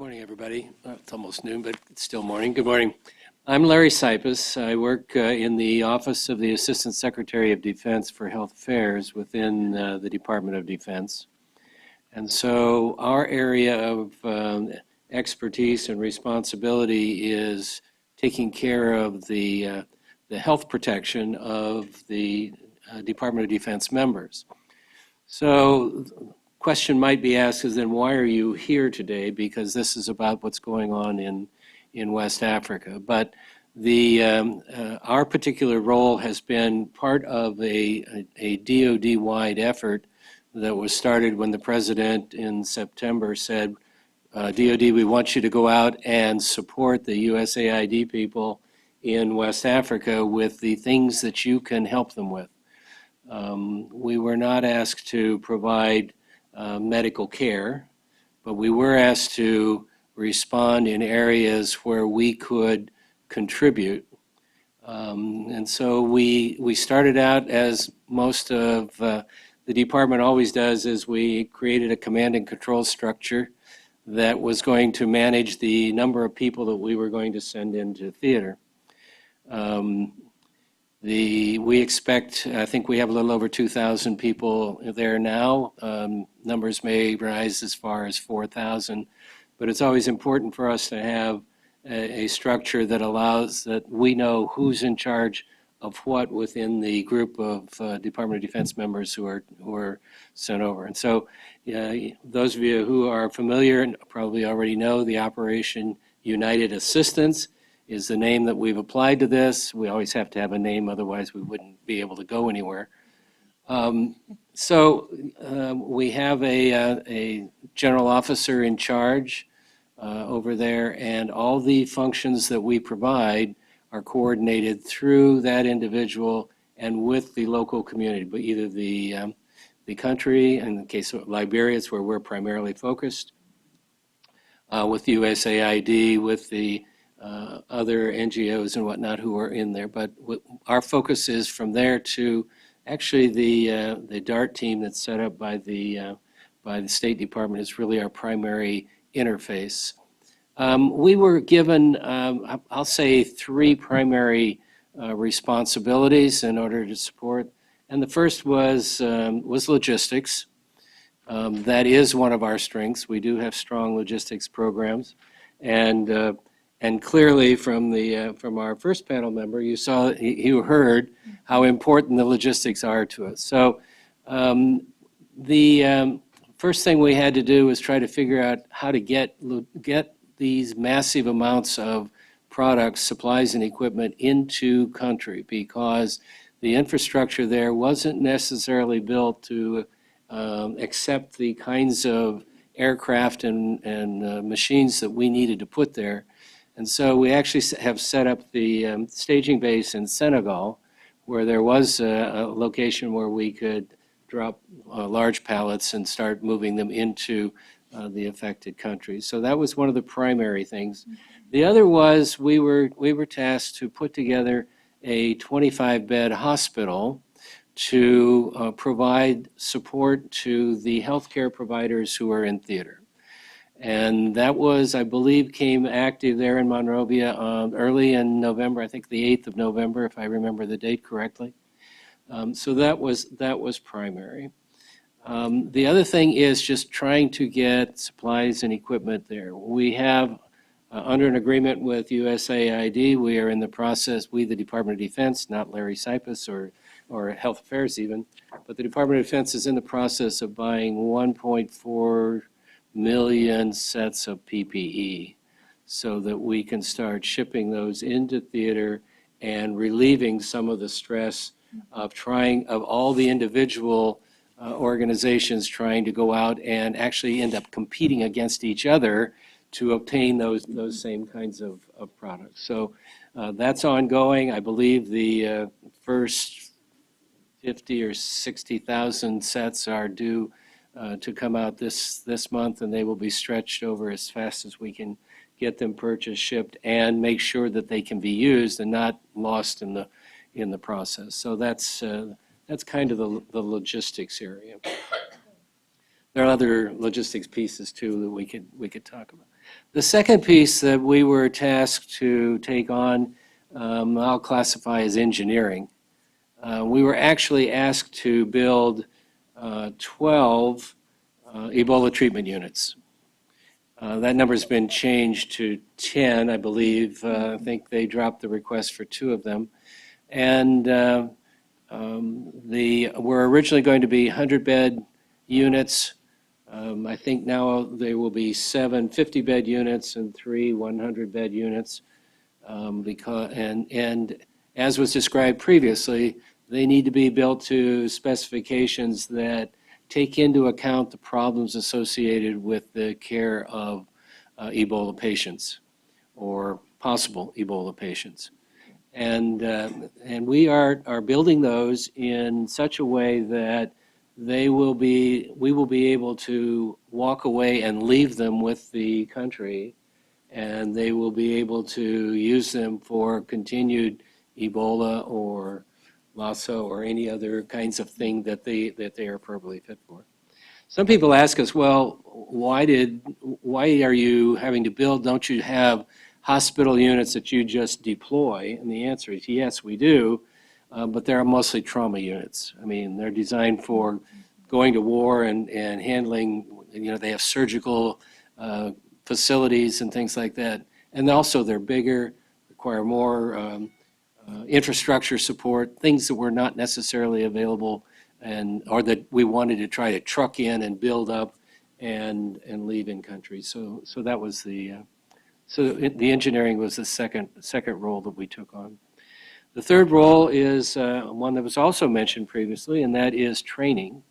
Morning, everybody. It's almost noon, but it's still morning. Good morning. I'm Larry Sipos. I work in the Office of the Assistant Secretary of Defense for Health Affairs within the Department of Defense. And so our area of expertise and responsibility is taking care of the health protection of the Department of Defense members. So question might be asked is then why are you here today? Because this is about what's going on in West Africa. But our particular role has been part of a DoD-wide effort that was started when the president in September said, DoD, we want you to go out and support the USAID people in West Africa with the things that you can help them with. We were not asked to provide medical care, but we were asked to respond in areas where we could contribute. And so we started out, as most of the department always does, is we created a command and control structure that was going to manage the number of people that we were going to send into theater. We expect, I think we have a little over 2,000 people there now. Numbers may rise as far as 4,000, but it's always important for us to have a structure that allows that we know who's in charge of what within the group of Department of Defense members who are sent over. And so those of you who are familiar and probably already know the Operation United Assistance is the name that we've applied to this. We always have to have a name, otherwise we wouldn't be able to go anywhere. We have a general officer in charge over there, and all the functions that we provide are coordinated through that individual and with the local community, but either the country, in the case of Liberia, it's where we're primarily focused, with USAID, with the other NGOs and whatnot who are in there. But our focus is from there to actually the DART team that's set up by the State Department is really our primary interface. We were given, I'll say, three primary responsibilities in order to support. And the first was logistics. That is one of our strengths. We do have strong logistics programs. And clearly from our first panel member, you heard how important the logistics are to us. So the first thing we had to do was try to figure out how to get these massive amounts of products, supplies, and equipment into country, because the infrastructure there wasn't necessarily built to accept the kinds of aircraft and machines that we needed to put there. And so we actually have set up the staging base in Senegal, where there was a location where we could drop large pallets and start moving them into the affected countries. So that was one of the primary things. The other was we were tasked to put together a 25-bed hospital to provide support to the healthcare providers who are in theater. And that was, I believe, came active there in Monrovia early in November, I think the 8th of November, if I remember the date correctly. So that was primary. The other thing is just trying to get supplies and equipment there. We have, under an agreement with USAID, we are in the process, we, the Department of Defense, not Larry Sipos or Health Affairs even, but the Department of Defense is in the process of buying 1.4 million sets of PPE so that we can start shipping those into theater and relieving some of the stress of all the individual organizations trying to go out and actually end up competing against each other to obtain those same kinds of products. So that's ongoing. I believe the first 50 or 60,000 sets are due to come out this month, and they will be stretched over as fast as we can get them purchased, shipped, and make sure that they can be used and not lost in the process. So that's kind of the logistics area. There are other logistics pieces too that we could talk about. The second piece that we were tasked to take on, I'll classify as engineering. We were actually asked to build 12 Ebola treatment units. That number's been changed to 10, I believe. I think they dropped the request for 2 of them. And were originally going to be 100-bed units. I think now they will be 7 50-bed units and 3 100-bed units. And as was described previously, they need to be built to specifications that take into account the problems associated with the care of Ebola patients or possible Ebola patients. And we are building those in such a way that we will be able to walk away and leave them with the country, and they will be able to use them for continued Ebola or Lassa or any other kinds of thing that they are appropriately fit for. Some people ask us, well, why are you having to build? Don't you have hospital units that you just deploy? And the answer is yes, we do, but they're mostly trauma units. I mean, they're designed for going to war and handling, they have surgical facilities and things like that. And also they're bigger, require more infrastructure support, things that were not necessarily available or that we wanted to try to truck in and build up and leave in country. So that was the engineering was the second role that we took on. The third role is one that was also mentioned previously, and that is training.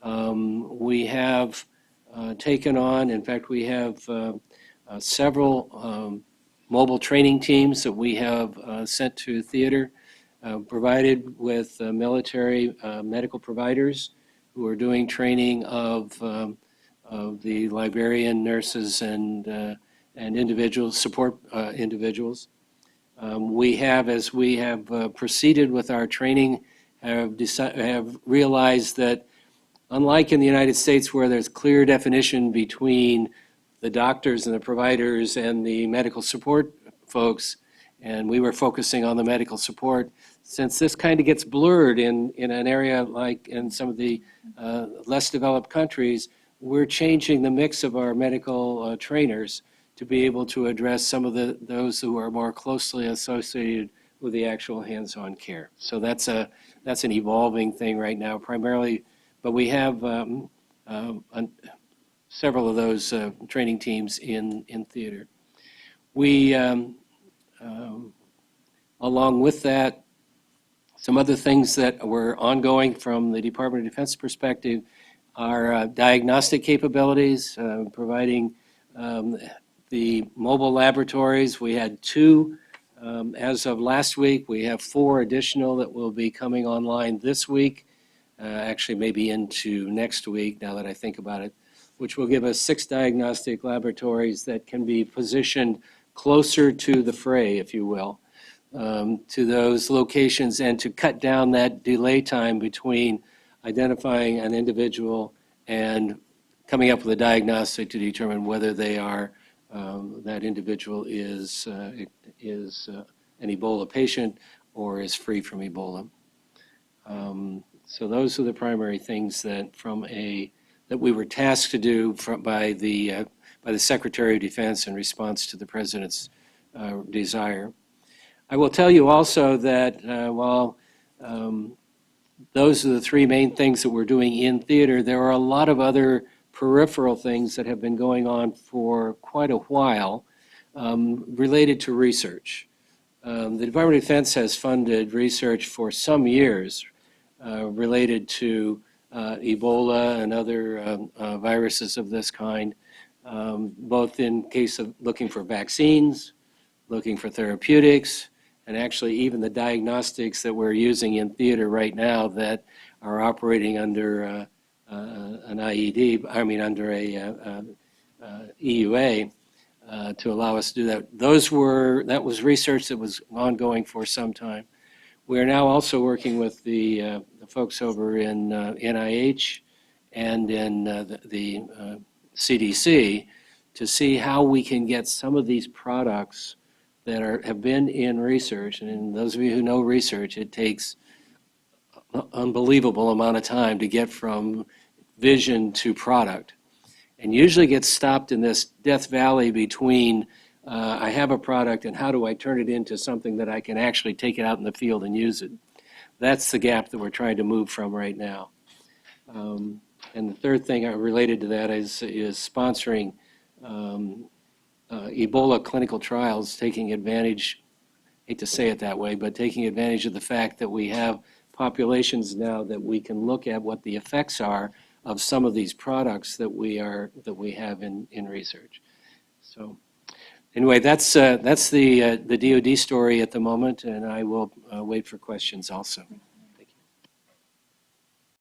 We have taken on, in fact, we have several mobile training teams that we have sent to theater, provided with military medical providers who are doing training of the librarian nurses and individuals, support individuals. We have, as we have proceeded with our training, have realized that unlike in the United States where there's clear definition between the doctors and the providers and the medical support folks, and we were focusing on the medical support, since this kind of gets blurred in an area like in some of the less developed countries, we're changing the mix of our medical trainers to be able to address some of those who are more closely associated with the actual hands-on care. So that's an evolving thing right now, primarily, but we have several of those training teams in theater. We, along with that, some other things that were ongoing from the Department of Defense perspective are diagnostic capabilities, providing the mobile laboratories. We had 2 as of last week. We have 4 additional that will be coming online this week, actually maybe into next week now that I think about it, which will give us 6 diagnostic laboratories that can be positioned closer to the fray, if you will, to those locations, and to cut down that delay time between identifying an individual and coming up with a diagnostic to determine whether they are that individual is an Ebola patient or is free from Ebola. So those are the primary things that that we were tasked to do by the Secretary of Defense in response to the President's desire. I will tell you also that while those are the 3 main things that we're doing in theater, there are a lot of other peripheral things that have been going on for quite a while related to research. The Department of Defense has funded research for some years related to Ebola and other viruses of this kind, both in case of looking for vaccines, looking for therapeutics, and actually even the diagnostics that we're using in theater right now that are operating under an IED, under a EUA to allow us to do that. That was research that was ongoing for some time. We are now also working with the folks over in NIH and in the CDC to see how we can get some of these products that have been in research. And those of you who know research, it takes an unbelievable amount of time to get from vision to product, and usually gets stopped in this death valley between I have a product and how do I turn it into something that I can actually take it out in the field and use it. That's the gap that we're trying to move from right now. And the third thing related to that is sponsoring Ebola clinical trials, taking advantage, hate to say it that way, but taking advantage of the fact that we have populations now that we can look at what the effects are of some of these products that we have in research. So anyway, that's the DoD story at the moment, and I will wait for questions also.